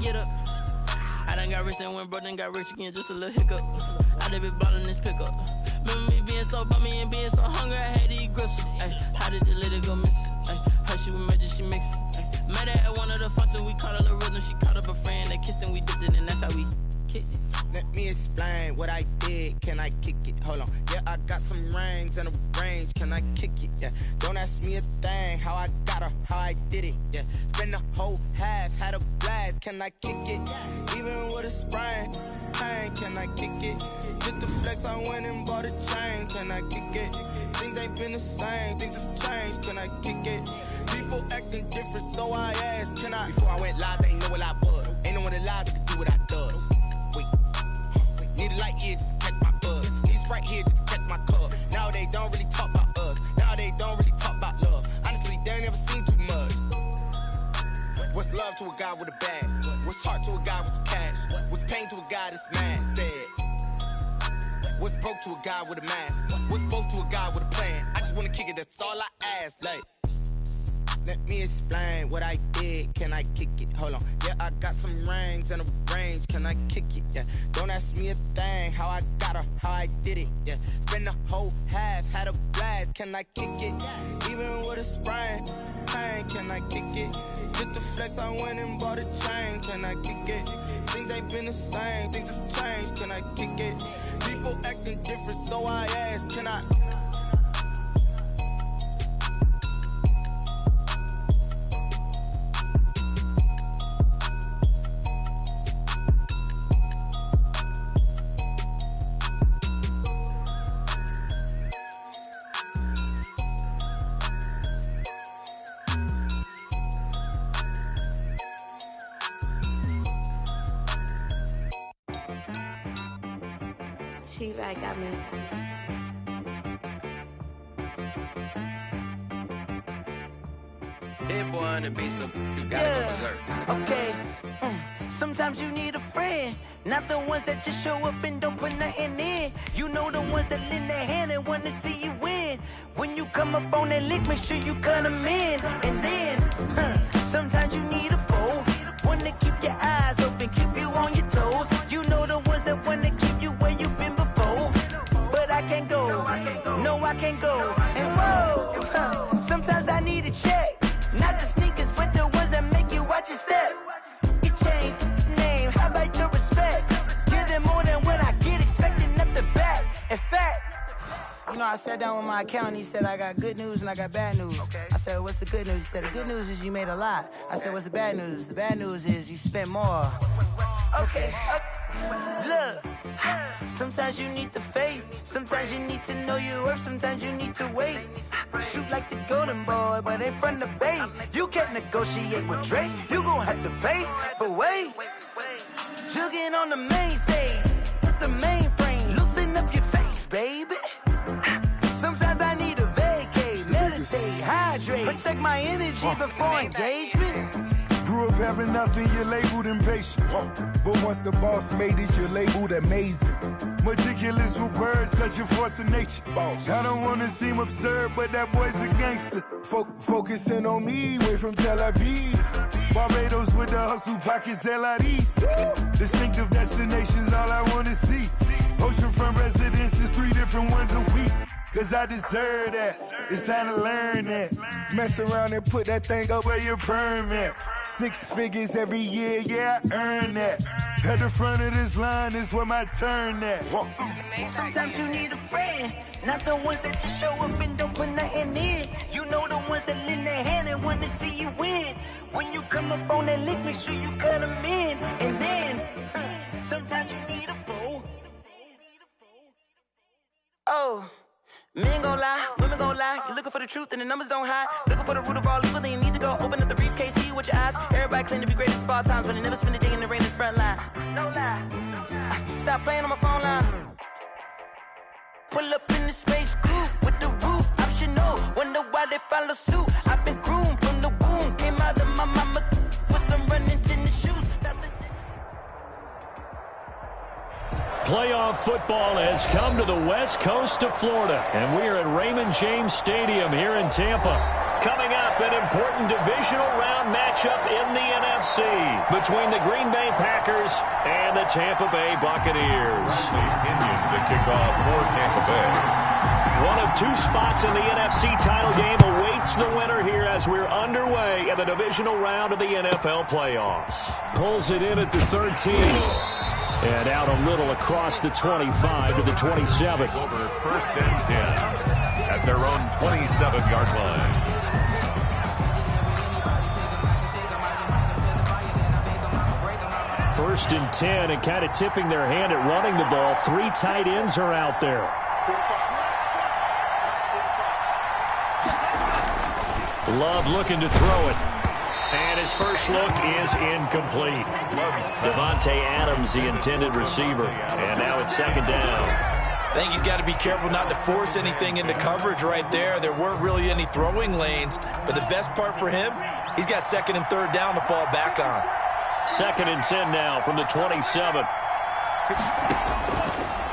get up. I done got rich and went broke, then got rich again, just a little hiccup. I done been ballin' this pickup. Remember me being so bummy and being so hungry, I had to eat gristle. Ay, how did the lady go miss? Ay, her she was magic, she mixed. Met her at one of the functions, we caught a little rhythm. She caught up a friend, they kissed and we dipped it, and that's how we kicked it. Let me explain what I did, can I kick it? Hold on, yeah, I got some rings and a range, can I kick it? Yeah, don't ask me a thing, how I got her, how I did it. Yeah, spend the whole half, had a blast, can I kick it? Even with a sprain, pain, can I kick it? Just to flex, I went and bought a chain, can I kick it? Things ain't been the same, things have changed, can I kick it? People acting different, so I asked, can I? Before I went live, they ain't know what I was. Ain't no one alive that could do what I does. Need a light year just to catch my buzz. Need Sprite here just to catch my cup. Now they don't really talk about us. Now they don't really talk about love. Honestly, they ain't never seen too much. What's love to a guy with a bag? What's heart to a guy with some cash? What's pain to a guy that's mad? Said. What's broke to a guy with a mask? What's both to a guy with a plan? I just wanna kick it, that's all I ask. Like, let me explain what I did, can I kick it? Hold on, yeah, I got some rings and a range, can I kick it? Yeah, don't ask me a thing, how I got her, how I did it. Yeah, spend the whole half, had a blast, can I kick it? Even with a sprain, pain, can I kick it? Just to flex, I went and bought a chain, can I kick it? Things ain't been the same, things have changed, can I kick it? People acting different, so I asked, can I? T-Rag got me. Hit boy on the beat, so you gotta go berserk. Okay. Sometimes you need a friend, not the ones that just show up and don't put nothing in. You know the ones that lend their hand and wanna see you win. When you come up on that lick, make sure you cut them in. And then, sometimes you need a foe, one to keep your eyes open, keep you on your toes. You know the ones that wanna keep you where you've been before. But I can't go, no I can't go. And whoa, sometimes I need a check, not the sneakers, but the ones that make you watch your step. You change name, how about your respect? Give them more than what I get, expecting nothing back. In fact, you know, I sat down with my accountant, he said, I got good news and I got bad news. I said, what's the good news? He said, the good news is you made a lot. I said, what's the bad news? The bad news is you spent more. Okay, look, sometimes you need the faith, sometimes you need to know your worth, sometimes you need to wait. Shoot like the golden boy, but in front of the bay. You can't negotiate with Drake, you gon' have to pay. But wait, jugging on the main stage, with the mainframe, loosen up your face, baby. Sometimes I need a vacate, meditate, hydrate, protect my energy before engagement. Grew up having nothing, you're labeled impatient. But once the boss made it, you're labeled amazing. Meticulous with words, such a force of nature. I don't wanna seem absurd, but that boy's a gangster. Focusing on me, way from Tel Aviv. Barbados with the hustle pockets, LIDs. Distinctive destinations, all I wanna see. Oceanfront residences, 3 different ones a week. Cause I deserve that, it's time to learn that. Mess around and put that thing up where your permit. 6 figures every year, yeah, I earn that. At the front of this line is where my turn at. Sometimes you need a friend, not the ones that just show up and don't put nothing in. You know the ones that lend their hand and wanna see you win. When you come up on that lick, make sure you cut them in. And then, sometimes you need a foe. Oh. Men gon' lie, women gon' lie. You're looking for the truth and the numbers don't hide. Looking for the root of all evil, then you need to go open up the briefcase, see with your eyes. Everybody claim to be greatest of all times, but they never spend a day in the rain in the front line. No lie. Stop playing on my phone line. Pull up in the space coupe with the roof optional. Wonder why they follow suit. I've been groomed from the womb, came out of my mama with some running tennis shoes. Playoff football has come to the west coast of Florida, and we are at Raymond James Stadium here in Tampa. Coming up, an important divisional round matchup in the NFC between the Green Bay Packers and the Tampa Bay Buccaneers. Opinion to kick off for Tampa Bay. One of two spots in the NFC title game awaits the winner here as we're underway in the divisional round of the NFL playoffs. Pulls it in at the 13. And out a little across the 25 to the 27. Over 1st and 10 at their own 27-yard line. First and 10, and kind of tipping their hand at running the ball. 3 tight ends are out there. Love looking to throw it. And his first look is incomplete. Devontae Adams, the intended receiver. And now it's 2nd down. I think he's got to be careful not to force anything into coverage right there. There weren't really any throwing lanes. But the best part for him, he's got 2nd and 3rd down to fall back on. 2nd and 10 now from the 27.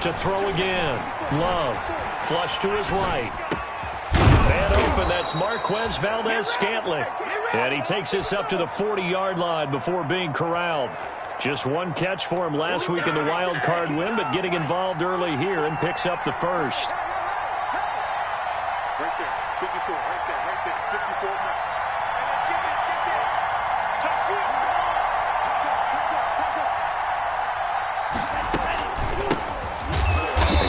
To throw again. Love. Flush to his right. And open, that's Marquez Valdez-Scantling. And he takes this up to the 40-yard line before being corralled. Just one catch for him last week in the wild card win, but getting involved early here and picks up the first. Right there, 54, right there, 54 now. Let's get there.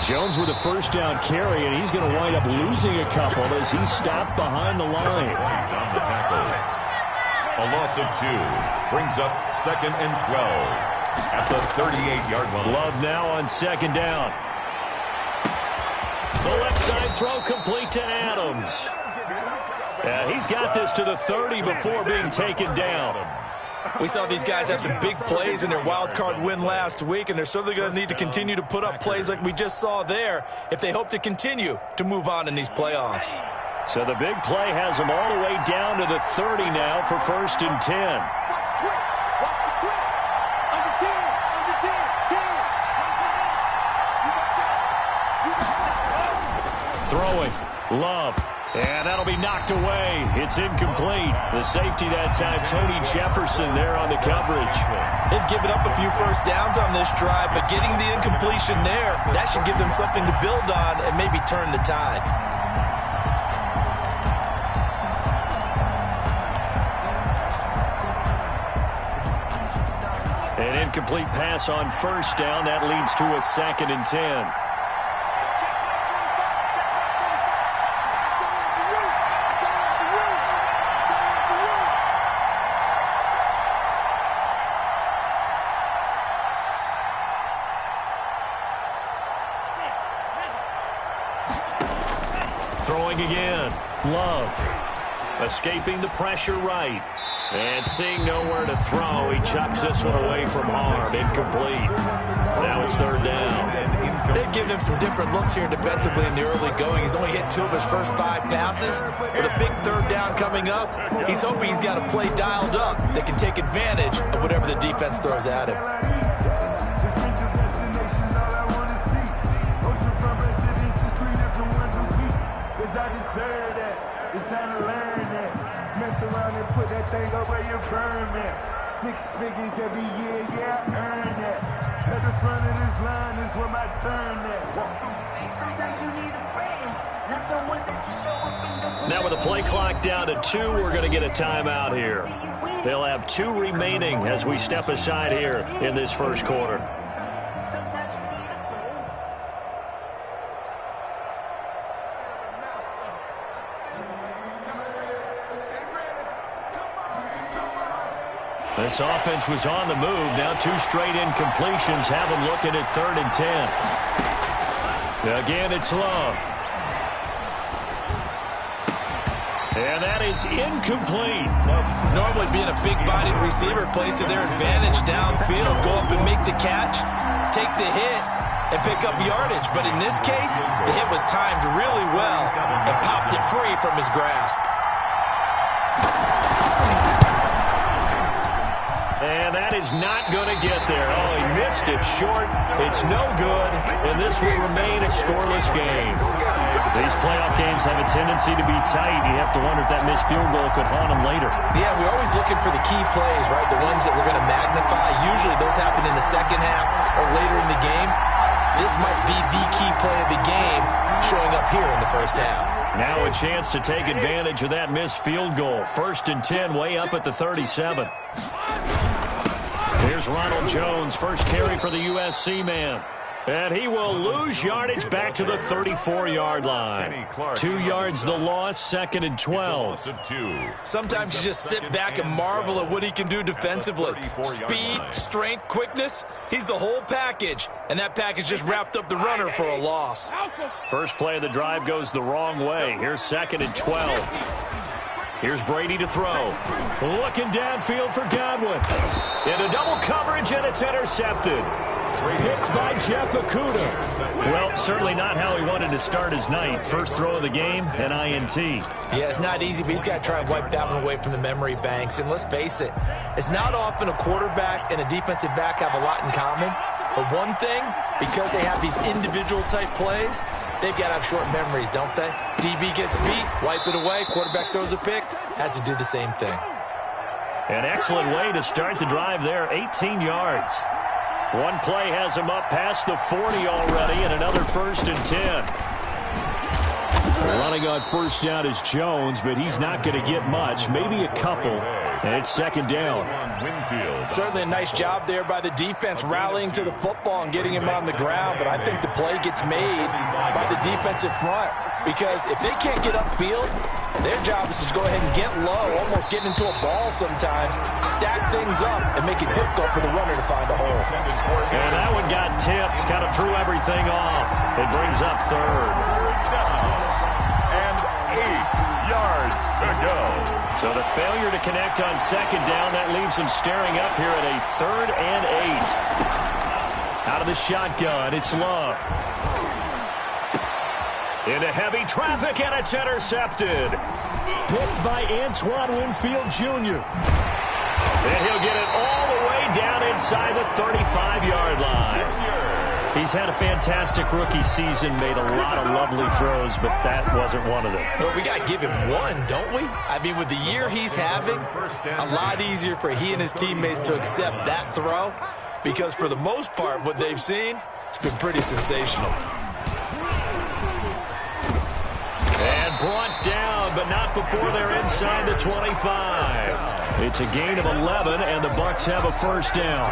Jones with a 1st down carry, and he's going to wind up losing a couple as he's stopped behind the line. On the tackle. A loss of 2 brings up 2nd and 12 at the 38-yard line. Love now on 2nd down. The left side throw complete to Adams. He's got this to the 30 before being taken down. We saw these guys have some big plays in their wild card win last week, and they're certainly going to need to continue to put up plays like we just saw there if they hope to continue to move on in these playoffs. So the big play has them all the way down to the 30 now for 1st and 10. Watch the twist. Under 10, 10. Throwing. Love. And that'll be knocked away. It's incomplete. The safety that time, Tony Jefferson there on the coverage. They've given up a few 1st downs on this drive, but getting the incompletion there, that should give them something to build on and maybe turn the tide. An incomplete pass on 1st down. That leads to a 2nd and 10. Throwing again. Love. Escaping the pressure right. And seeing nowhere to throw, he chucks this one away from harm. Incomplete. Now it's 3rd down. They've given him some different looks here defensively in the early going. He's only hit 2 of his first 5 passes. With a big 3rd down coming up, he's hoping he's got a play dialed up that can take advantage of whatever the defense throws at him. I deserve that. It's time to learn that. Mess around and put that thing up where you burn that. 6 figures every year, yeah, I earn that. At the front of this line is where my turn at. Sometimes you need a friend, not the ones that just show up in the... Now with the play clock down to 2, we're going to get a timeout here. They'll have 2 remaining as we step aside here in this 1st quarter. This offense was on the move. Now 2 straight incompletions have them looking at 3rd and 10. Again, it's Love. And that is incomplete. Normally being a big-bodied receiver plays to their advantage downfield. Go up and make the catch, take the hit, and pick up yardage. But in this case, the hit was timed really well and popped it free from his grasp. And that is not going to get there. Oh, he missed it short. It's no good, and this will remain a scoreless game. These playoff games have a tendency to be tight. You have to wonder if that missed field goal could haunt them later. Yeah, we're always looking for the key plays, right? The ones that we're going to magnify. Usually those happen in the second half or later in the game. This might be the key play of the game showing up here in the first half. Now a chance to take advantage of that missed field goal. 1st and 10, way up at the 37. Here's Ronald Jones, first carry for the USC man. And he will lose yardage back to the 34-yard line. 2 yards the loss, 2nd and 12. Sometimes you just sit back and marvel at what he can do defensively. Speed, strength, quickness, he's the whole package. And that package just wrapped up the runner for a loss. First play of the drive goes the wrong way. Here's 2nd and 12. Here's Brady to throw. Looking downfield for Godwin. Into double coverage, and it's intercepted. Picked by Jeff Okudah. Well, certainly not how he wanted to start his night. First throw of the game, an INT. Yeah, it's not easy, but he's got to try and wipe that one away from the memory banks. And let's face it, it's not often a quarterback and a defensive back have a lot in common. But one thing, because they have these individual type plays, they've got to have short memories, don't they? DB gets beat, wipe it away, quarterback throws a pick, has to do the same thing. An excellent way to start the drive there, 18 yards. One play has him up past the 40 already, and another 1st and 10. Running on first down is Jones, but he's not going to get much, maybe a couple, and it's 2nd down. Certainly a nice job there by the defense rallying to the football and getting him on the ground, but I think the play gets made by the defensive front because if they can't get upfield, their job is to go ahead and get low, almost get into a ball sometimes, stack things up, and make it difficult for the runner to find a hole. And that one got tipped, kind of threw everything off. It brings up 3rd. And 8 yards to go. So the failure to connect on 2nd down, that leaves him staring up here at a 3rd and 8. Out of the shotgun, it's Love. Into heavy traffic, and it's intercepted. Picked by Antoine Winfield Jr. And he'll get it all the way down inside the 35-yard line. He's had a fantastic rookie season, made a lot of lovely throws, but that wasn't one of them. Well, we got to give him one, don't we? I mean, with the year he's having, a lot easier for he and his teammates to accept that throw because for the most part, what they've seen, it's been pretty sensational. And brought down, but not before they're inside the 25. It's a gain of 11, and the Bucs have a 1st down.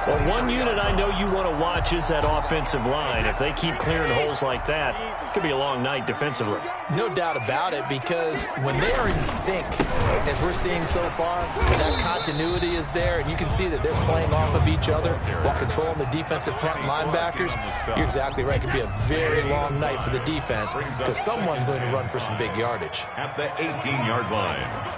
Well, one unit I know you want to watch is that offensive line. If they keep clearing holes like that, it could be a long night defensively. No doubt about it, because when they are in sync, as we're seeing so far, when that continuity is there, and you can see that they're playing off of each other while controlling the defensive front linebackers, you're exactly right. It could be a very long night for the defense because someone's going to run for some big yardage. At the 18-yard line.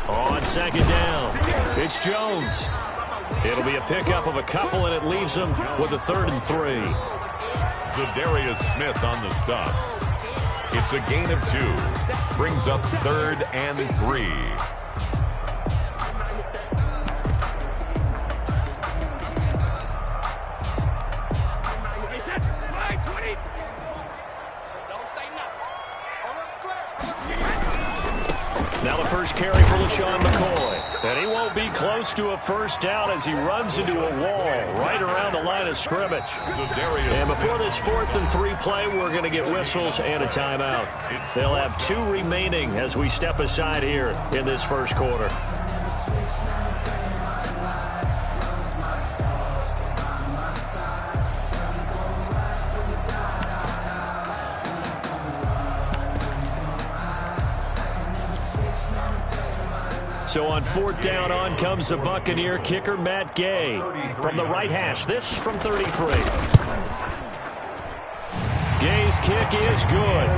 On 2nd down, it's Jones. It'll be a pickup of a couple, and it leaves them with a 3rd and 3. Zadarius Smith on the stop. It's a gain of 2. Brings up 3rd and 3. Now the first carry for LaShawn McCoy. And he won't be close to a 1st down as he runs into a wall right around the line of scrimmage. And before this 4th and 3 play, we're going to get whistles and a timeout. They'll have 2 remaining as we step aside here in this first quarter. So on 4th down, on comes the Buccaneer kicker, Matt Gay. From the right hash, this from 33. Gay's kick is good.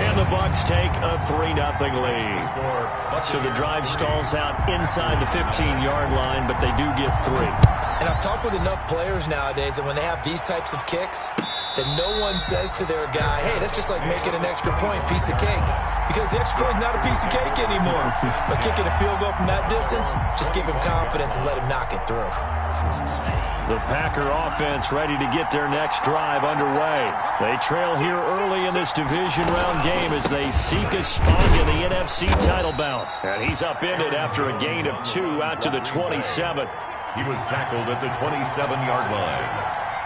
And the Bucs take a 3-0 lead. So the drive stalls out inside the 15-yard line, but they do get 3. And I've talked with enough players nowadays that when they have these types of kicks, that no one says to their guy, hey, that's just like making an extra point, piece of cake. Because the extra point is not a piece of cake anymore. But kicking a field goal from that distance, just give him confidence and let him knock it through. The Packer offense ready to get their next drive underway. They trail here early in this division round game as they seek a spot in the NFC title bout. And he's upended after a gain of 2 out to the 27. He was tackled at the 27-yard line.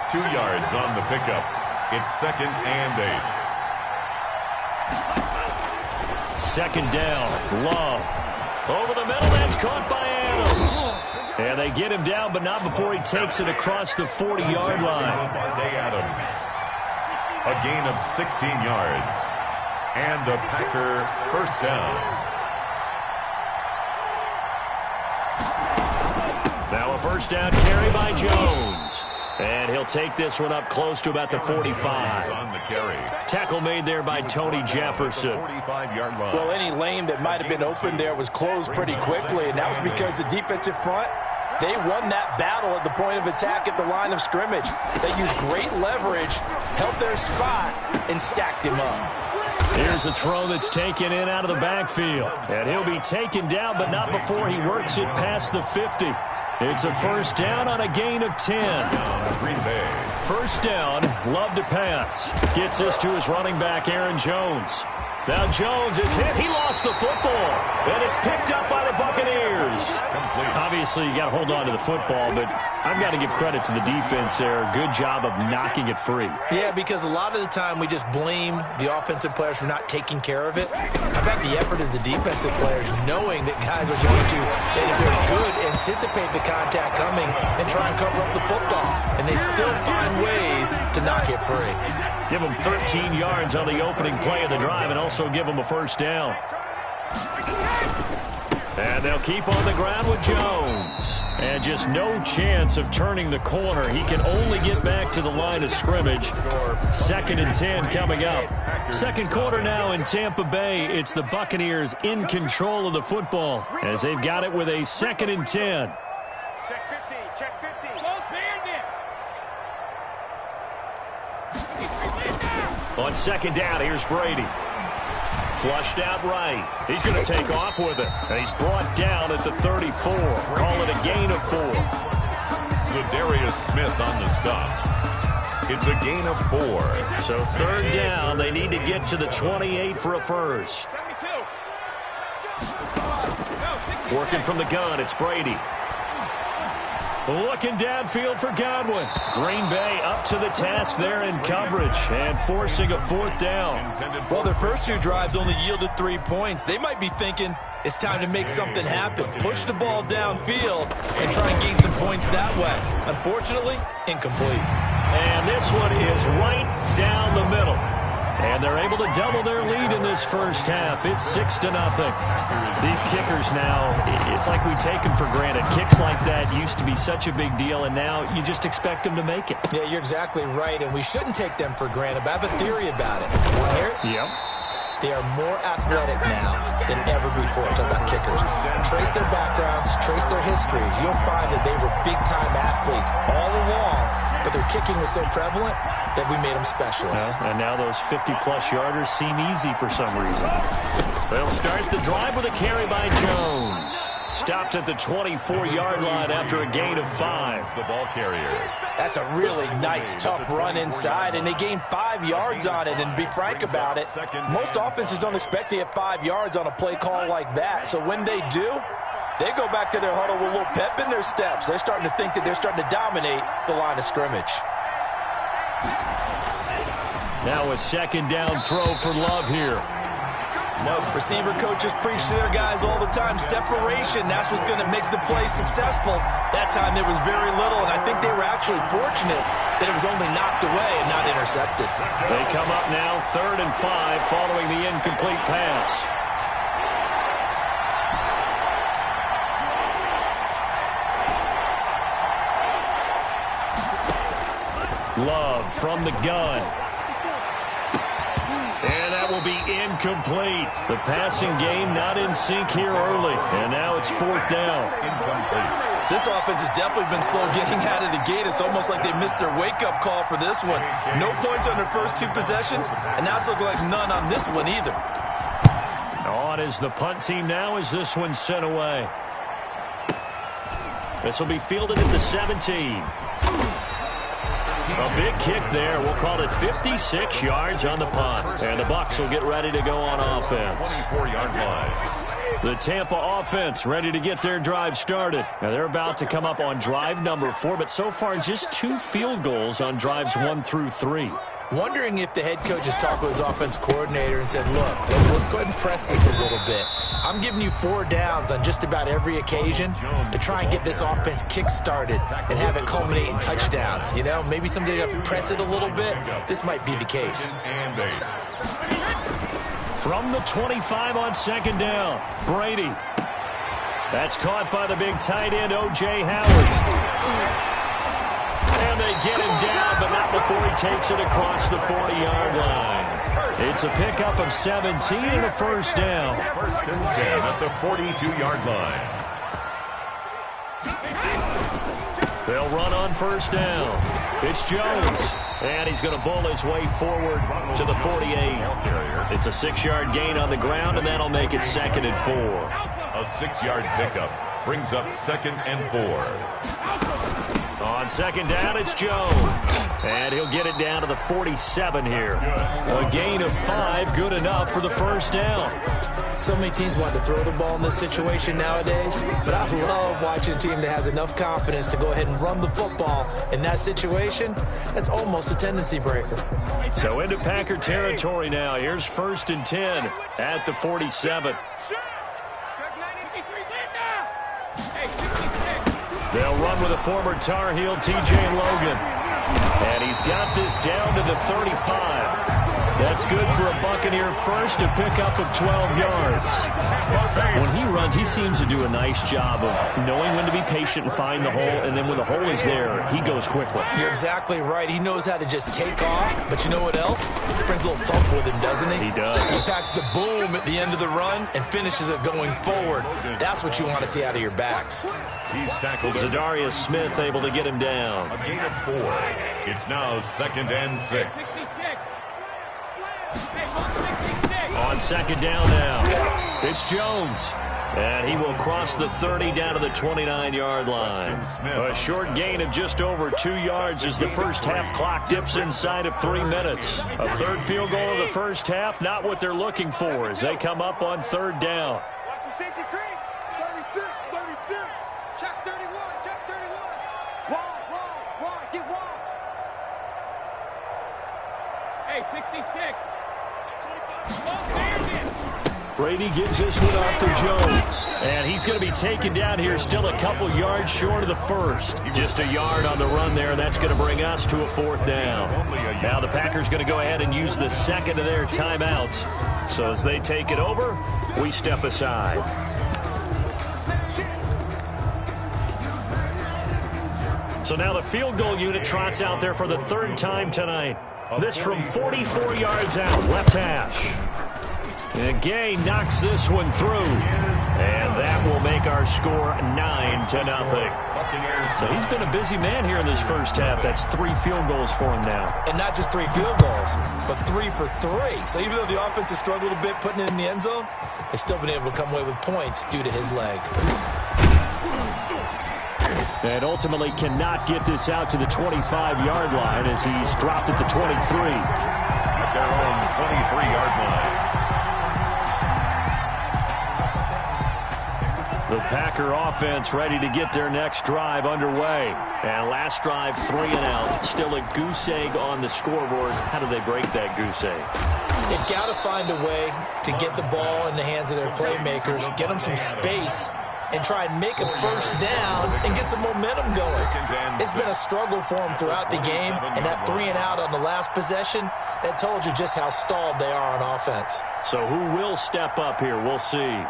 2 yards on the pickup. It's 2nd and 8. Second down, Love. Over the middle, that's caught by Adams. And they get him down, but not before he takes it across the 40-yard line. Adams. A gain of 16 yards. And a Packer first down. Now a first down carry by Jones. And he'll take this one up close to about the 45. On the carry. Tackle made there by Tony Jefferson. 45-yard line. Well, any lane that might have been open there was closed pretty quickly, and that was because the defensive front, they won that battle at the point of attack at the line of scrimmage. They used great leverage, held their spot, and stacked him up. Here's a throw that's taken in out of the backfield. And he'll be taken down, but not before he works it past the 50. It's a first down on a gain of 10. Green Bay. First down, Love to pass. Gets this to his running back, Aaron Jones. Now Jones is hit. He lost the football. And it's picked up by the Buccaneers. Obviously, you got to hold on to the football, but I've got to give credit to the defense there. Good job of knocking it free. Yeah, because a lot of the time we just blame the offensive players for not taking care of it. How about the effort of the defensive players knowing that guys are going to, and if they're good, anticipate the contact coming and try and cover up the football. And they still find ways to knock it free. Give them 13 yards on the opening play of the drive and also give them a first down. And they'll keep on the ground with Jones. And just no chance of turning the corner. He can only get back to the line of scrimmage. 2nd and 10 coming up. Second quarter now in Tampa Bay. It's the Buccaneers in control of the football as they've got it with a 2nd and 10. Check 50. Check 50. On second down, here's Brady. Flushed out right. He's going to take off with it. And he's brought down at the 34. Call it a gain of 4. Za'Darius Smith on the stop. It's a gain of 4. So third down, they need to get to the 28 for a first. Working from the gun, it's Brady. Looking downfield for Godwin. Green Bay up to the task there in coverage and forcing a 4th down. Well, their first 2 drives only yielded 3 points. They might be thinking it's time to make something happen. Push the ball downfield and try and gain some points that way. Unfortunately, incomplete. And this one is right down the middle. And they're able to double their lead in this first half. It's 6-0. These kickers now, it's like we take them for granted. Kicks like that used to be such a big deal, and now you just expect them to make it. Yeah, you're exactly right, and we shouldn't take them for granted, but I have a theory about it. Want to hear it? Yep. They are more athletic now than ever before. Talk about kickers. Trace their backgrounds, trace their histories. You'll find that they were big-time athletes all along, but their kicking was so prevalent that we made them specialists. Well, and now those 50-plus yarders seem easy for some reason. They'll start the drive with a carry by Jones. Stopped at the 24-yard line after a gain of 5. The ball carrier. That's a really nice, tough run inside, and they gained 5 yards on it. And to be frank about it, most offenses don't expect to get 5 yards on a play call like that. So when they do, they go back to their huddle with a little pep in their steps. They're starting to think that they're starting to dominate the line of scrimmage. Now a second down throw for Love here. Receiver coaches preach to their guys all the time. Separation, that's what's going to make the play successful. That time there was very little, and I think they were actually fortunate that it was only knocked away and not intercepted. They come up now 3rd and 5 following the incomplete pass. Love from the gun. And that will be incomplete. The passing game not in sync here early. And now it's 4th down. Incomplete. This offense has definitely been slow getting out of the gate. It's almost like they missed their wake-up call for this one. No points on their first 2 possessions, and now it's looking like none on this one either. On is the punt team now as this one's sent away. This will be fielded at the 17. A big kick there. We'll call it 56 yards on the punt. And the Bucs will get ready to go on offense. 24-yard line. The Tampa offense ready to get their drive started. Now they're about to come up on drive number 4, but so far just 2 field goals on drives 1 through 3. Wondering if the head coach has talked with his offense coordinator and said, look, let's go ahead and press this a little bit. I'm giving you 4 downs on just about every occasion to try and get this offense kick-started and have it culminate in touchdowns. You know, maybe someday you have to press it a little bit. This might be the case. From the 25 on second down, Brady. That's caught by the big tight end, O.J. Howard. And they get him down, but not before he takes it across the 40-yard line. It's a pickup of 17 and a first down. First and 10 at the 42-yard line. They'll run on first down. It's Jones. And he's going to bull his way forward to the 48. It's a 6-yard gain on the ground, and that'll make it 2nd and 4. A 6-yard pickup brings up 2nd and 4. On second down, it's Jones. And he'll get it down to the 47 here. A gain of 5, good enough for the first down. So many teams want to throw the ball in this situation nowadays, but I love watching a team that has enough confidence to go ahead and run the football in that situation. That's almost a tendency breaker. So into Packer territory now. Here's 1st and 10 at the 47. They'll run with a former Tar Heel, T.J. Logan. And he's got this down to the 35. That's good for a Buccaneer first, a pickup of 12 yards. When he runs, he seems to do a nice job of knowing when to be patient and find the hole, and then when the hole is there, he goes quickly. You're exactly right. He knows how to just take off, but you know what else? He brings a little thump with him, doesn't he? He does. He packs the boom at the end of the run and finishes it going forward. That's what you want to see out of your backs. He's tackled. Zadarius Smith able to get him down. A gain of 4. It's now 2nd and 6. On second down now, it's Jones. And he will cross the 30 down to the 29-yard line. A short gain of just over 2 yards as the first half clock dips inside of 3 minutes. A 3rd field goal of the first half, not what they're looking for as they come up on 3rd down. Watch the safety creep. 36, 36. Check 31, check 31. Wrong, get wrong. Hey, 60-kick. 25. Brady gives this one off to Jones. And he's going to be taken down here, still a couple yards short of the first. Just a yard on the run there. That's going to bring us to a 4th down. Now the Packers going to go ahead and use the second of their timeouts. So as they take it over, we step aside. So now the field goal unit trots out there for the 3rd time tonight. This from 44 yards out, left hash. And Gay knocks this one through. And that will make our score 9-0. So he's been a busy man here in this first half. That's 3 field goals for him now. And not just 3 field goals, but 3 for 3. So even though the offense has struggled a bit putting it in the end zone, they've still been able to come away with points due to his leg. And ultimately cannot get this out to the 25-yard line as he's dropped at the 23. At their own 23-yard line. The Packer offense ready to get their next drive underway. And last drive, 3 and out. Still a goose egg on the scoreboard. How do they break that goose egg? They've got to find a way to get the ball in the hands of their playmakers, get them some space, and try and make a first down and get some momentum going. It's been a struggle for them throughout the game, and that 3 and out on the last possession, that told you just how stalled they are on offense. So who will step up here? We'll see.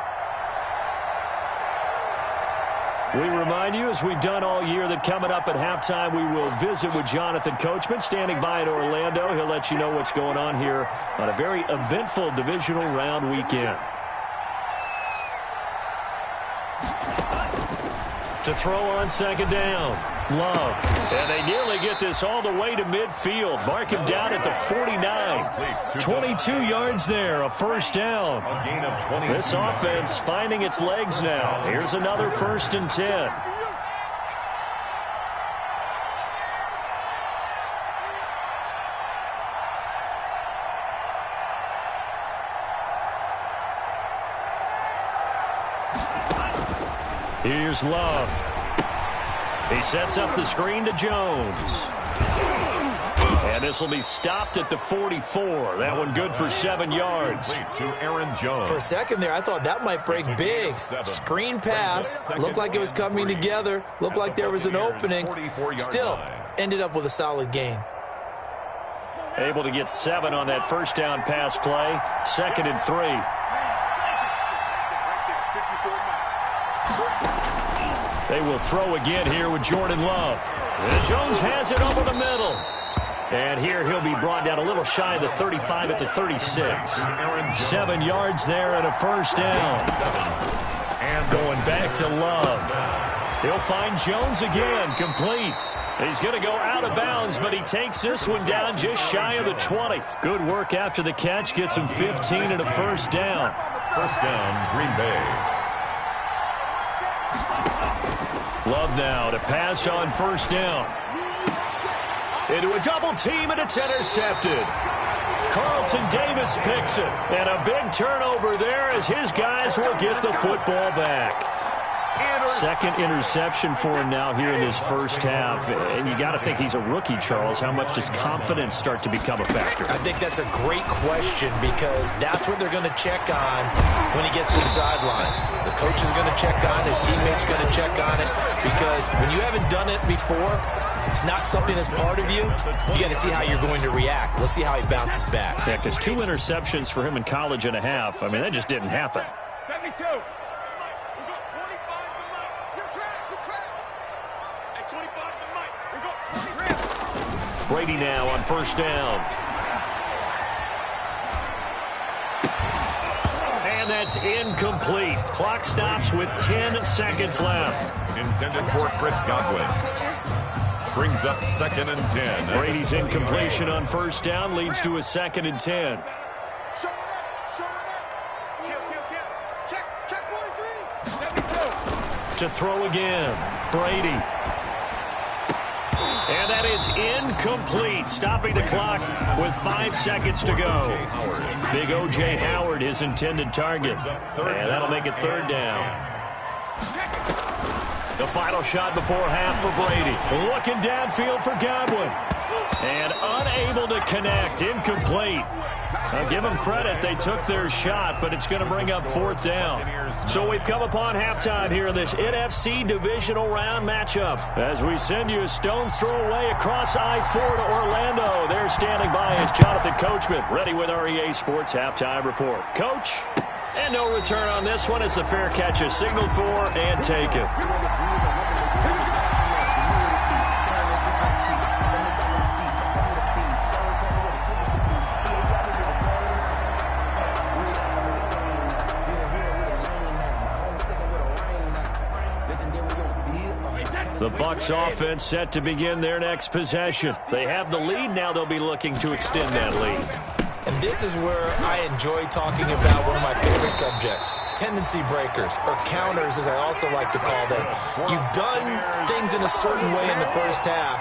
We remind you, as we've done all year, that coming up at halftime, we will visit with Jonathan Coachman, standing by in Orlando. He'll let you know what's going on here on a very eventful divisional round weekend. To throw on second down, Love. And they nearly get this all the way to midfield. Mark him down at the 49. 22 yards there, a first down. This offense finding its legs now. Here's another 1st and 10. Here's Love. He sets up the screen to Jones. And this will be stopped at the 44. That one good for 7 yards. To Aaron Jones. For a second there, I thought that might break big. Screen pass. Looked like it was coming together. Looked like there was an opening. Still, ended up with a solid gain. Able to get 7 on that first down pass play. 2nd and 3. They will throw again here with Jordan Love. And Jones has it over the middle. And here he'll be brought down a little shy of the 35 at the 36. 7 yards there and a first down. And going back to Love. He'll find Jones again, complete. He's going to go out of bounds, but he takes this one down just shy of the 20. Good work after the catch. Gets him 15 and a first down. First down, Green Bay. Love now to pass on first down. Into a double team, and it's intercepted. Carlton Davis picks it. And a big turnover there as his guys will get the football back. 2nd interception for him now here in this first half. And you got to think he's a rookie, Charles. How much does confidence start to become a factor? I think that's a great question because that's what they're going to check on when he gets to the sidelines. The coach is going to check on it. His teammates are going to check on it because when you haven't done it before, it's not something that's part of you. You got to see how you're going to react. Let's see how he bounces back. Yeah, because 2 interceptions for him in college and a half. I mean, that just didn't happen. 72. Brady now on first down. And that's incomplete. Clock stops with 10 seconds left. Intended for Chris Godwin. Brings up 2nd and 10. Brady's incompletion on first down leads to a 2nd and 10. To throw again. Brady. And that is incomplete, stopping the clock with 5 seconds to go. Big O.J. Howard, his intended target. And that'll make it 3rd down. The final shot before half for Brady. Looking downfield for Godwin. And unable to connect, incomplete. I'll give them credit. They took their shot, but it's going to bring up 4th down. So we've come upon halftime here in this NFC divisional round matchup. As we send you a stone's throw away across I-4 to Orlando. There standing by is Jonathan Coachman, ready with our EA Sports Halftime Report. Coach, and no return on this one as the fair catch is signaled for and taken. The Bucs offense set to begin their next possession. They have the lead. Now they'll be looking to extend that lead. And this is where I enjoy talking about one of my favorite subjects, tendency breakers, or counters as I also like to call them. You've done things in a certain way in the first half,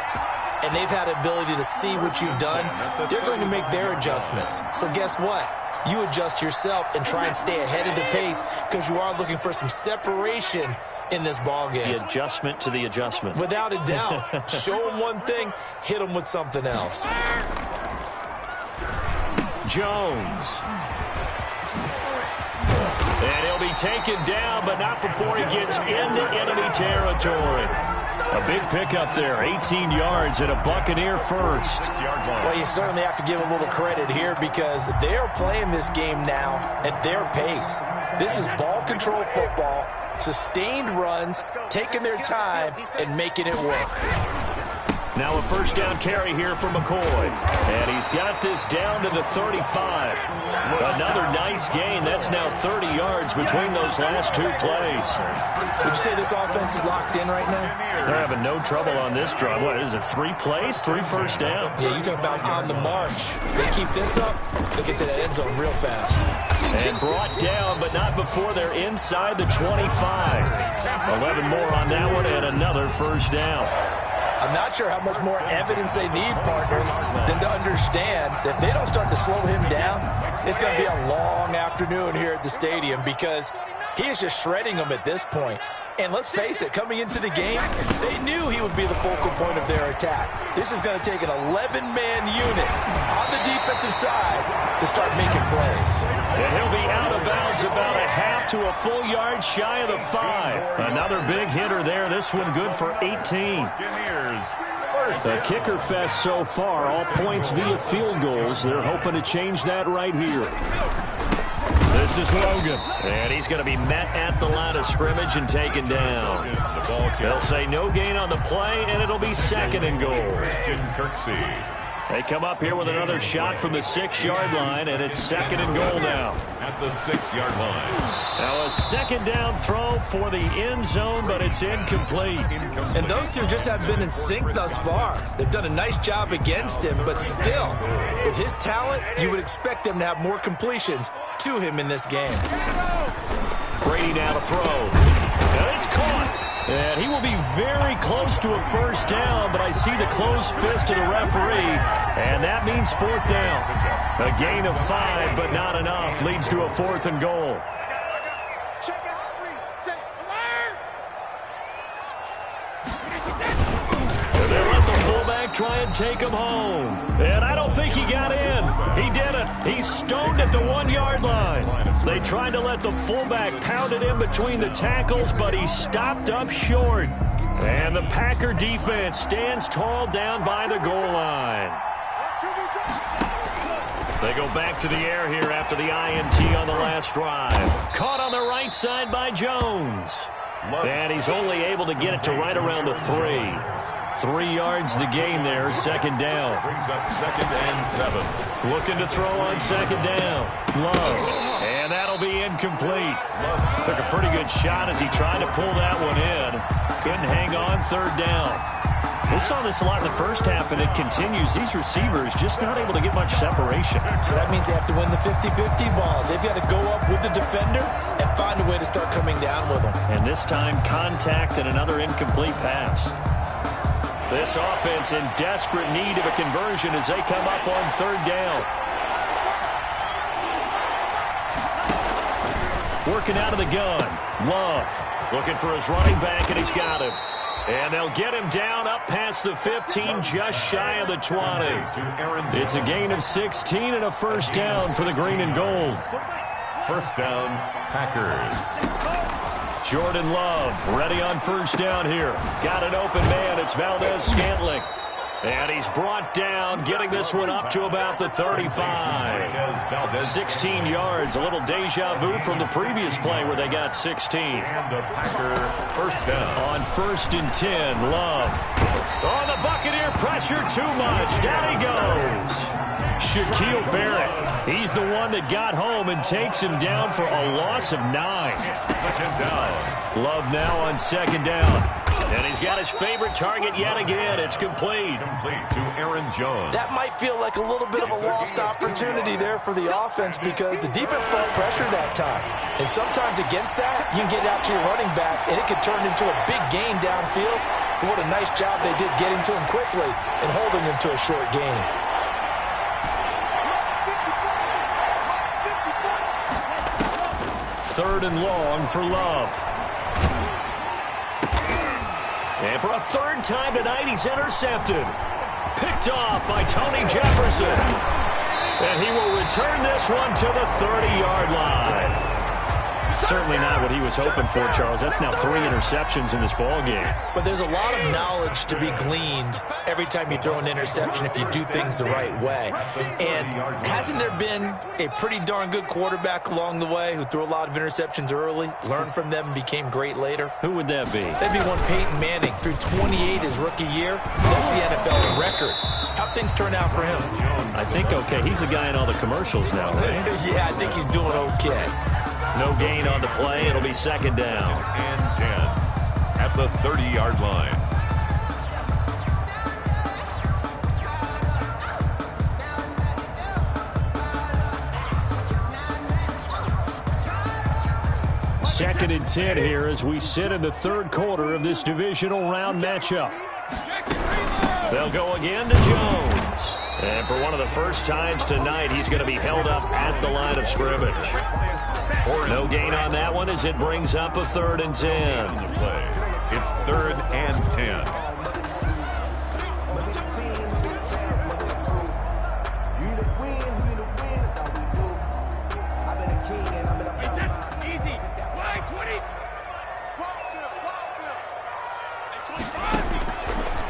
and they've had the ability to see what you've done. They're going to make their adjustments. So guess what? You adjust yourself and try and stay ahead of the pace because you are looking for some separation in this ball game. The adjustment to the adjustment. Without a doubt. Show them one thing, hit them with something else. Jones. And he'll be taken down, but not before he gets into enemy territory. A big pickup there, 18 yards and a Buccaneer first. Well, you certainly have to give a little credit here because they're playing this game now at their pace. This is ball control football, sustained runs, taking their time and making it work. Now a first down carry here for McCoy. And he's got this down to the 35. Another nice gain. That's now 30 yards between those last 2 plays. Would you say this offense is locked in right now? They're having no trouble on this drive. What is it, 3 plays, 3 first downs? Yeah, you talk about on the march. They keep this up, they'll get to that end zone real fast. And brought down, but not before they're inside the 25. 11 more on that one and another first down. I'm not sure how much more evidence they need, partner, than to understand that if they don't start to slow him down, it's going to be a long afternoon here at the stadium because he is just shredding them at this point. And let's face it, coming into the game, they knew he would be the focal point of their attack. This is going to take an 11-man unit on the defensive side to start making plays. And he'll be out of bounds about a half to a full yard shy of the 5. Another big hitter there. This one good for 18. The kicker fest so far, all points via field goals. They're hoping to change that right here. This is Logan, and he's going to be met at the line of scrimmage and taken down. They'll say no gain on the play, and it'll be 2nd and goal. They come up here with another shot from the 6-yard line, and it's 2nd and goal now. At the 6-yard line. Now a 2nd down throw for the end zone, but it's incomplete. And those two just have been in sync thus far. They've done a nice job against him, but still, with his talent, you would expect them to have more completions to him in this game. Brady now to throw. And it's caught. And he will be very close to a 1st down, but I see the closed fist of the referee, and that means 4th down. A gain of 5, but not enough. Leads to a 4th and goal. Check it out, And they let the fullback try and take him home. And I don't think he got in. He didn't. He's stoned at the 1-yard line. They tried to let the fullback pound it in between the tackles, but he stopped up short. And the Packer defense stands tall down by the goal line. They go back to the air here after the INT on the last drive. Caught on the right side by Jones. And he's only able to get it to right around the 3. 3 yards the gain there, 2nd down. Brings up 2nd and 7. Looking to throw on 2nd down. Love. And that'll be incomplete. Took a pretty good shot as he tried to pull that one in. Couldn't hang on, 3rd down. We saw this a lot in the first half, and it continues. These receivers just not able to get much separation. So that means they have to win the 50-50 balls. They've got to go up with the defender and find a way to start coming down with them. And this time, contact and another incomplete pass. This offense in desperate need of a conversion as they come up on 3rd down. Working out of the gun. Love looking for his running back, and he's got him. And they'll get him down up past the 15, just shy of the 20. It's a gain of 16 and a 1st down for the green and gold. 1st down, Packers. Jordan Love ready on 1st down here. Got an open man. It's Valdez-Scantling. And he's brought down, getting this one up to about the 35. 16 yards, a little deja vu from the previous play where they got 16. And a Packer 1st down. On 1st and 10, Love. Oh, the Buccaneer pressure too much. Down he goes. Shaquille Barrett. He's the one that got home and takes him down for a loss of 9. 2nd down. Love now on 2nd down. And he's got his favorite target yet again. It's complete. Complete to Aaron Jones. That might feel like a little bit of a lost opportunity there for the offense because the defense brought pressure that time. And sometimes against that, you can get out to your running back, and it could turn into a big gain downfield. But what a nice job they did getting to him quickly and holding him to a short gain. 3rd and long for Love. And for a 3rd time tonight, he's intercepted. Picked off by Tony Jefferson. And he will return this one to the 30-yard line. Certainly not what he was hoping for, Charles. That's now 3 interceptions in this ball game. But there's a lot of knowledge to be gleaned every time you throw an interception if you do things the right way. And hasn't there been a pretty darn good quarterback along the way who threw a lot of interceptions early, learned from them, and became great later? Who would that be? That'd be one Peyton Manning. Threw 28 his rookie year. That's the NFL record. How'd things turn out for him? I think okay. He's the guy in all the commercials now, right? Yeah, I think he's doing okay. No gain on the play. It'll be 2nd down. And 10 at the 30-yard line. Second and 10 here as we sit in the 3rd quarter of this divisional round matchup. They'll go again to Jones. And for one of the first times tonight, he's going to be held up at the line of scrimmage. No gain on that one as it brings up a 3rd and 10. It's 3rd and 10.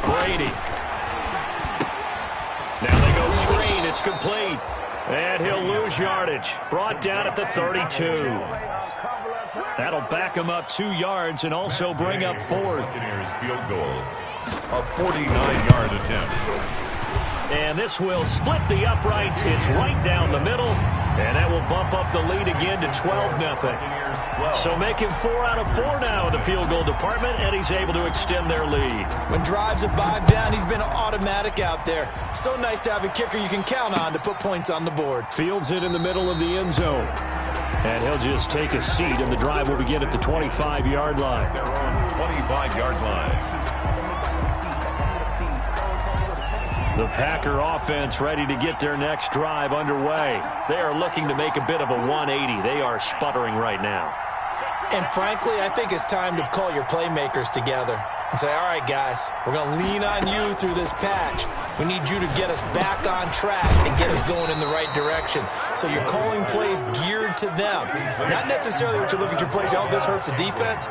Brady. Now they go screen. It's complete. And he'll lose yardage. Brought down at the 32. That'll back him up 2 yards and also bring up 4th. Buccaneers field goal. A 49-yard attempt. And this will split the uprights. It's right down the middle. And that will bump up the lead again to 12-0. So making 4 out of 4 now in the field goal department, and he's able to extend their lead. When drives have bogged down, he's been automatic out there. So nice to have a kicker you can count on to put points on the board. Fields it in the middle of the end zone. And he'll just take a seat, and the drive will begin at the 25-yard line. Their own 25-yard line. The Packer offense ready to get their next drive underway. They are looking to make a bit of a 180. They are sputtering right now. And frankly, I think it's time to call your playmakers together and say, all right, guys, we're going to lean on you through this patch. We need you to get us back on track and get us going in the right direction. So you're calling plays geared to them. Not necessarily what you look at your plays, oh, this hurts the defense.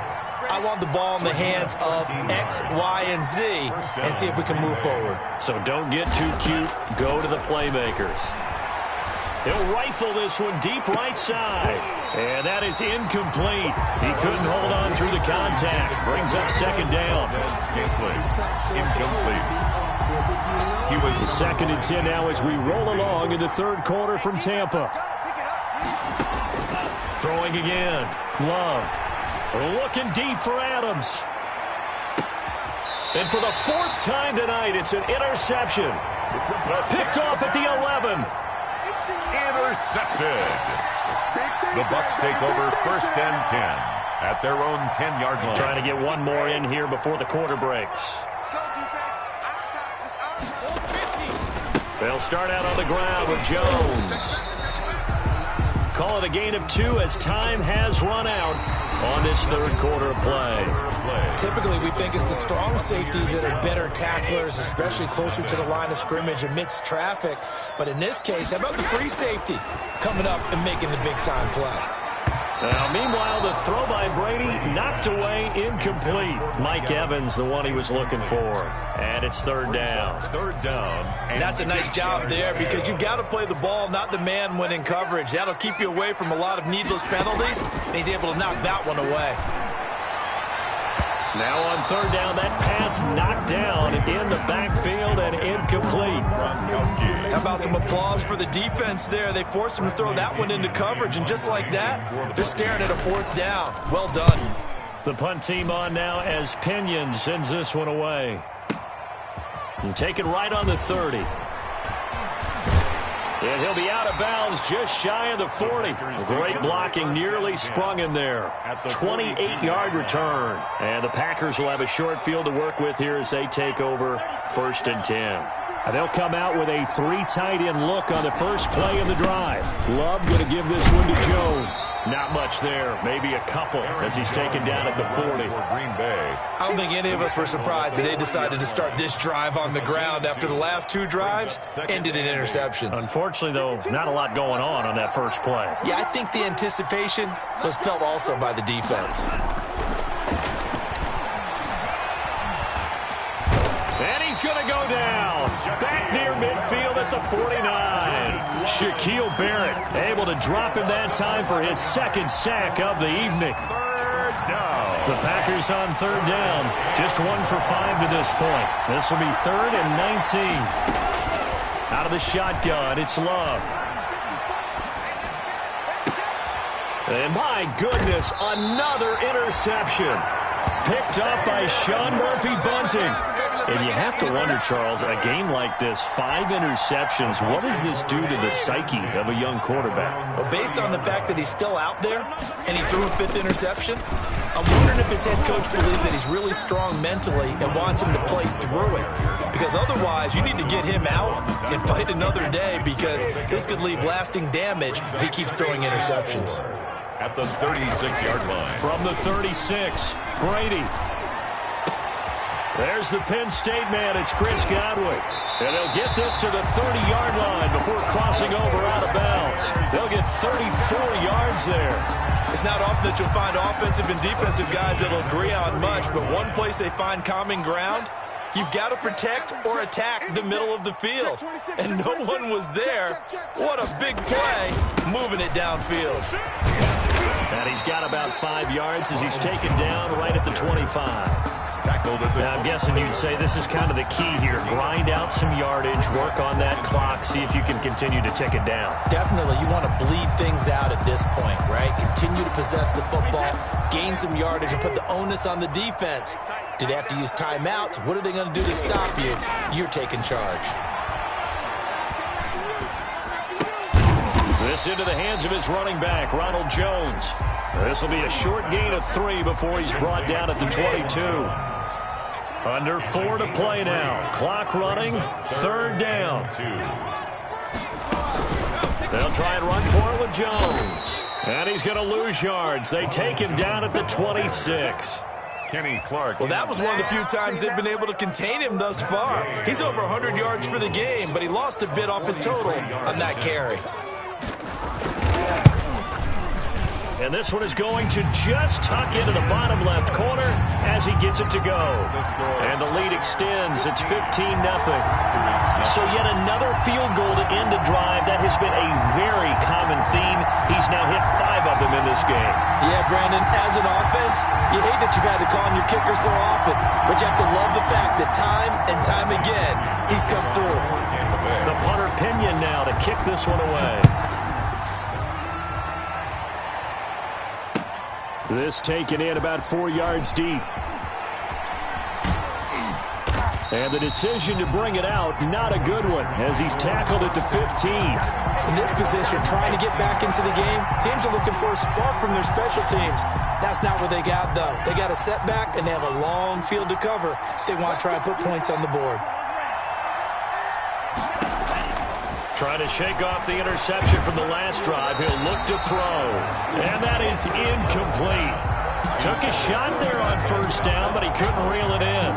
I want the ball in the hands of X, Y, and Z and see if we can move forward. So don't get too cute. Go to the playmakers. He'll rifle this one deep right side. And that is incomplete. He couldn't hold on through the contact. Brings up 2nd down. Incomplete. He was the 2nd and 10 now as we roll along in the 3rd quarter from Tampa. Throwing again. Love. Looking deep for Adams. And for the 4th time tonight, it's an interception. Picked off at the 11. Intercepted. The Bucs take over 1st and 10 at their own 10-yard line. Trying to get one more in here before the quarter breaks. They'll start out on the ground with Jones. Call it a gain of 2 as time has run out on this 3rd quarter of play. Typically, we think it's the strong safeties that are better tacklers, especially closer to the line of scrimmage amidst traffic. But in this case, how about the free safety coming up and making the big-time play? Now, meanwhile, the throw by Brady knocked away, incomplete. Mike Evans, the one he was looking for. And it's 3rd down. 3rd down. And that's a nice job there because you've got to play the ball, not the man when in coverage. That'll keep you away from a lot of needless penalties, and he's able to knock that one away. Now on 3rd down, that pass knocked down in the backfield and incomplete. How about some applause for the defense there? They forced him to throw that one into coverage, and just like that, they're staring at a 4th down. Well done. The punt team on now as Pinion sends this one away. And take it right on the 30. And he'll be out of bounds just shy of the 40. Great blocking, nearly sprung him there. 28-yard return. And the Packers will have a short field to work with here as they take over 1st and 10. They'll come out with a 3 tight end look on the first play of the drive. Love going to give this one to Jones. Not much there, maybe a couple as he's taken down at the 40. Green Bay. I don't think any of us were surprised that they decided to start this drive on the ground after the last 2 drives ended in interceptions. Unfortunately, though, not a lot going on that first play. Yeah, I think the anticipation was felt also by the defense. And he's going to go down. Back near midfield at the 49. Shaquille Barrett able to drop him that time for his 2nd sack of the evening. 3rd down. The Packers on 3rd down. Just 1 for 5 to this point. This will be 3rd and 19. Out of the shotgun, it's Love. And my goodness, another interception. Picked up by Sean Murphy-Bunting. And you have to wonder, Charles, a game like this, 5 interceptions, what does this do to the psyche of a young quarterback? Well, based on the fact that he's still out there and he threw a 5th interception, I'm wondering if his head coach believes that he's really strong mentally and wants him to play through it. Because otherwise, you need to get him out and fight another day because this could leave lasting damage if he keeps throwing interceptions. at the 36-yard line. From the 36, Brady. There's the Penn State man. It's Chris Godwin. And they'll get this to the 30-yard line before crossing over out of bounds. They'll get 34 yards there. It's not often that you'll find offensive and defensive guys that'll agree on much, but one place they find common ground, you've got to protect or attack the middle of the field. And no one was there. What a big play, moving it downfield. And he's got about 5 yards as he's taken down right at the 25. Now, I'm guessing you'd say this is kind of the key here. Grind out some yardage, work on that clock, see if you can continue to tick it down. Definitely. You want to bleed things out at this point, right? Continue to possess the football, gain some yardage, and put the onus on the defense. Do they have to use timeouts? What are they going to do to stop you? You're taking charge. This into the hands of his running back, Ronald Jones. This will be a short gain of 3 before he's brought down at the 22. Under 4 to play now. Clock running, 3rd down. They'll try and run for it with Jones. And he's going to lose yards. They take him down at the 26. Kenny Clark. Well, that was one of the few times they've been able to contain him thus far. He's over 100 yards for the game, but he lost a bit off his total on that carry. And this one is going to just tuck into the bottom left corner as he gets it to go. And the lead extends. It's 15-0. So yet another field goal to end a drive. That has been a very common theme. He's now hit 5 of them in this game. Yeah, Brandon, as an offense, you hate that you've had to call on your kicker so often, but you have to love the fact that time and time again, he's come through. The punter Pinion now to kick this one away. This taken in about 4 yards deep. And the decision to bring it out, not a good one, as he's tackled at the 15. In this position, trying to get back into the game, teams are looking for a spark from their special teams. That's not what they got, though. They got a setback, and they have a long field to cover if they want to try and put points on the board. Trying to shake off the interception from the last drive. He'll look to throw. And that is incomplete. Took a shot there on 1st down, but he couldn't reel it in.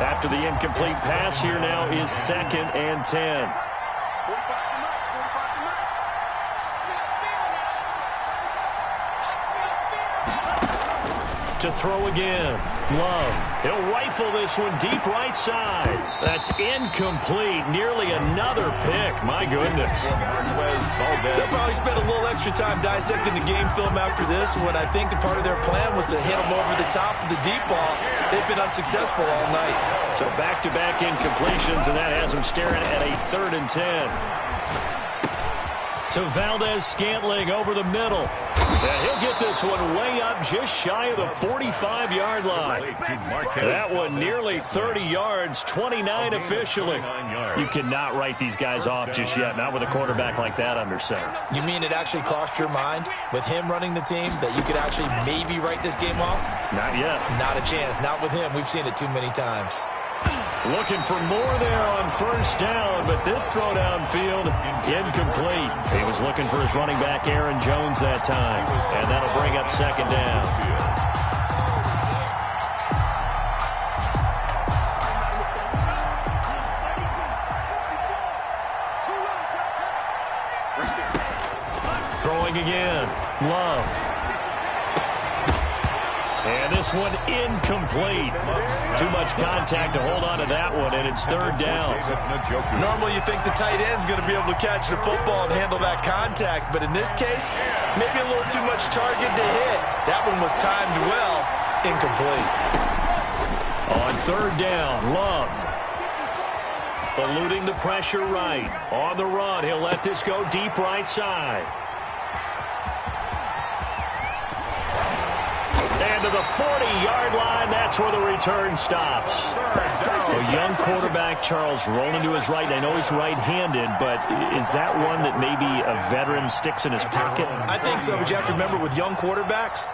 After the incomplete pass, here now is 2nd and 10. To throw again. Love. He'll rifle this one deep right side. That's incomplete. Nearly another pick. My goodness. They'll probably spend a little extra time dissecting the game film after this one. I think that part of their plan was to hit them over the top of the deep ball. They've been unsuccessful all night. So back-to-back incompletions, and that has them staring at a 3rd and 10. To Valdez-Scantling over the middle. And he'll get this one way up just shy of the 45-yard line. That one nearly 30 yards, 29 officially. You cannot write these guys off just yet, not with a quarterback like that under center. You mean it actually crossed your mind with him running the team that you could actually maybe write this game off? Not yet. Not a chance. Not with him. We've seen it too many times. Looking for more there on 1st down, but this throw downfield, incomplete. He was looking for his running back, Aaron Jones, that time. And that'll bring up 2nd down. Throwing again. Love. And this one incomplete. Too much contact to hold on to that one, and it's 3rd down. Normally you think the tight end's going to be able to catch the football and handle that contact, but in this case, maybe a little too much target to hit. That one was timed well. Incomplete. On 3rd down, Love. Eluding the pressure right. On the run, he'll let this go deep right side. And to the 40-yard line, that's where the return stops. A young quarterback, Charles, rolling to his right. I know he's right-handed, but is that one that maybe a veteran sticks in his pocket? I think so, but you have to remember with young quarterbacks,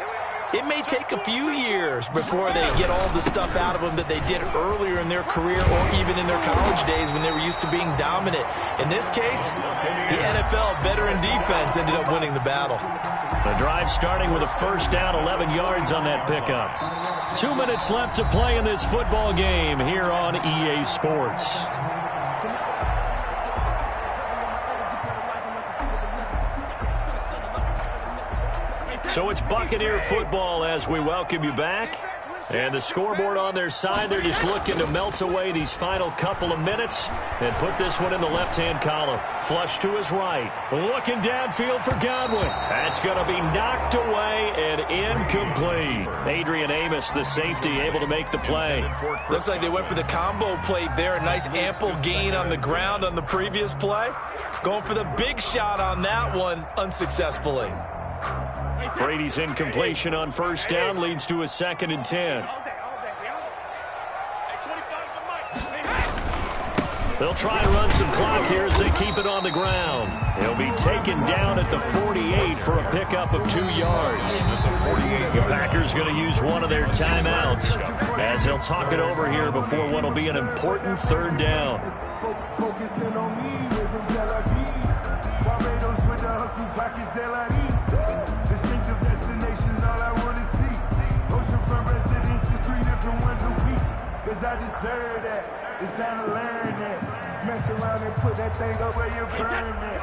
it may take a few years before they get all the stuff out of them that they did earlier in their career or even in their college days when they were used to being dominant. In this case, the NFL veteran defense ended up winning the battle. The drive starting with a first down, 11 yards on that pickup. 2 minutes left to play in this football game here on EA Sports. So it's Buccaneer football as we welcome you back. And the scoreboard on their side, they're just looking to melt away these final couple of minutes and put this one in the left-hand column. Flush to his right. Looking downfield for Godwin. That's going to be knocked away and incomplete. Adrian Amos, the safety, able to make the play. Looks like they went for the combo play there. A nice ample gain on the ground on the previous play. Going for the big shot on that one unsuccessfully. Brady's incompletion on first down leads to a 2nd and 10. They'll try to run some clock here as they keep it on the ground. He'll be taken down at the 48 for a pickup of 2 yards. The Packers going to use one of their timeouts as they'll talk it over here before what will be an important 3rd down. Focusing on me, we're from Tel Aviv. Barbados with the hustle pockets, distinctive destinations, all I want to see. Oceanfront residences, 3 different ones a week. Cause I deserve that. It's time to learn that. Mess around and put that thing up where you're permanent.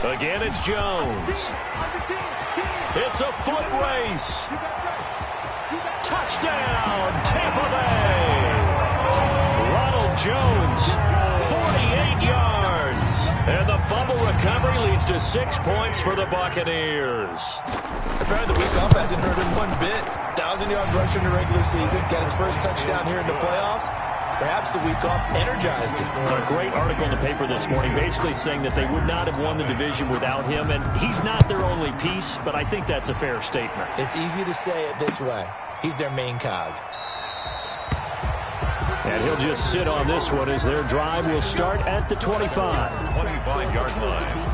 Again, it's Jones. It's a foot race. Touchdown, Tampa Bay. Ronald Jones, 48 yards. And the fumble recovery leads to 6 points for the Buccaneers. Apparently the week off hasn't hurt him one bit. 1,000-yard rush in the regular season. Got his first touchdown here in the playoffs. Perhaps the week off energized him. A great article in the paper this morning basically saying that they would not have won the division without him. And he's not their only piece, but I think that's a fair statement. It's easy to say it this way. He's their main cog. And he'll just sit on this one as their drive will start at the 25. 25-yard line.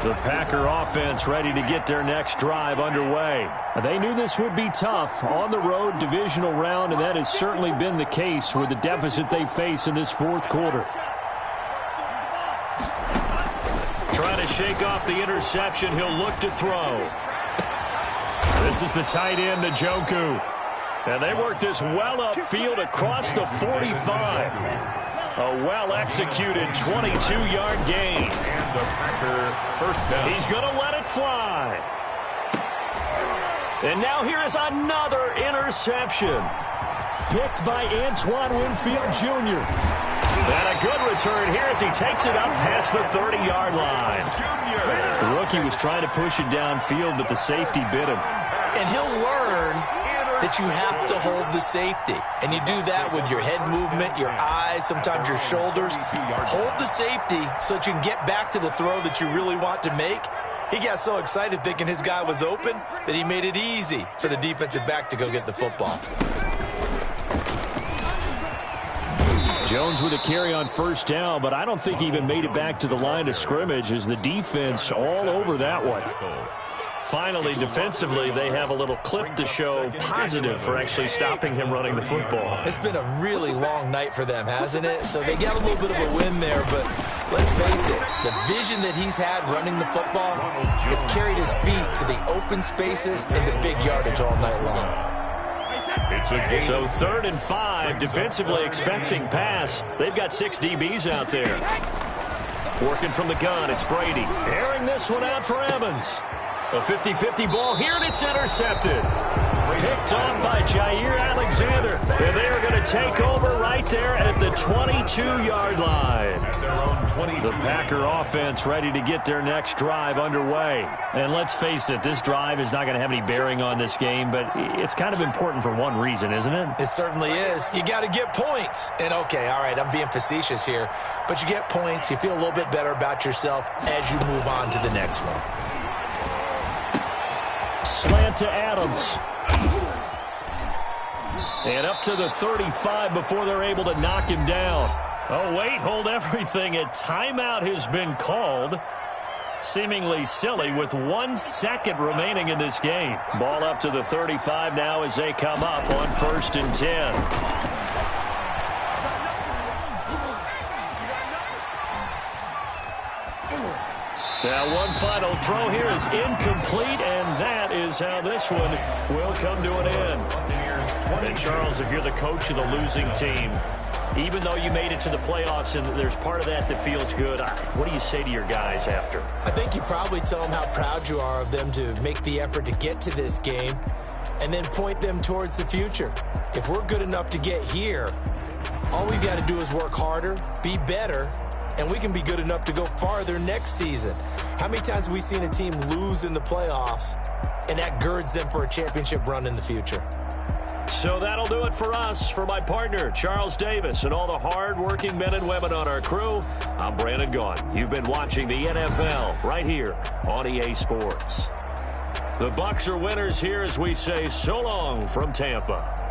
The Packer offense ready to get their next drive underway. They knew this would be tough on the road divisional round, and that has certainly been the case with the deficit they face in this 4th quarter. Trying to shake off the interception, he'll look to throw. This is the tight end, Njoku. And they work this well upfield across the 45. A well-executed 22-yard gain. And the Packer first down. He's going to let it fly. And now here is another interception. Picked by Antoine Winfield Jr. And a good return here as he takes it up past the 30-yard line. The rookie was trying to push it downfield, but the safety bit him. And he'll learn that you have to hold the safety. And you do that with your head movement, your eyes, sometimes your shoulders. Hold the safety so that you can get back to the throw that you really want to make. He got so excited thinking his guy was open that he made it easy for the defensive back to go get the football. Jones with a carry on first down, but I don't think he even made it back to the line of scrimmage as the defense all over that one. Finally, defensively, they have a little clip to show positive for actually stopping him running the football. It's been a really long night for them, hasn't it? So they got a little bit of a win there, but let's face it, the vision that he's had running the football has carried his feet to the open spaces and the big yardage all night long. So 3rd and 5, defensively expecting pass. They've got 6 DBs out there. Working from the gun, it's Brady. Airing this one out for Evans. A 50-50 ball here, and it's intercepted. Picked off by Jair Alexander. And they are going to take over right there at the 22-yard line. The Packer offense ready to get their next drive underway. And let's face it, this drive is not going to have any bearing on this game, but it's kind of important for one reason, isn't it? It certainly is. You got to get points. And, okay, all right, I'm being facetious here, but you get points, you feel a little bit better about yourself as you move on to the next one. Slant to Adams. And up to the 35 before they're able to knock him down. Oh, wait, hold everything. A timeout has been called. Seemingly silly with 1 second remaining in this game. Ball up to the 35 now as they come up on 1st and 10. Now one final throw here is incomplete, and that is how this one will come to an end. And Charles, if you're the coach of the losing team, even though you made it to the playoffs and there's part of that feels good, what do you say to your guys after? I think you probably tell them how proud you are of them to make the effort to get to this game and then point them towards the future. If we're good enough to get here, all we've got to do is work harder, be better, and we can be good enough to go farther next season. How many times have we seen a team lose in the playoffs, and that girds them for a championship run in the future? So that'll do it for us. For my partner, Charles Davis, and all the hard-working men and women on our crew, I'm Brandon Gaughan. You've been watching the NFL right here on EA Sports. The Bucs are winners here as we say so long from Tampa.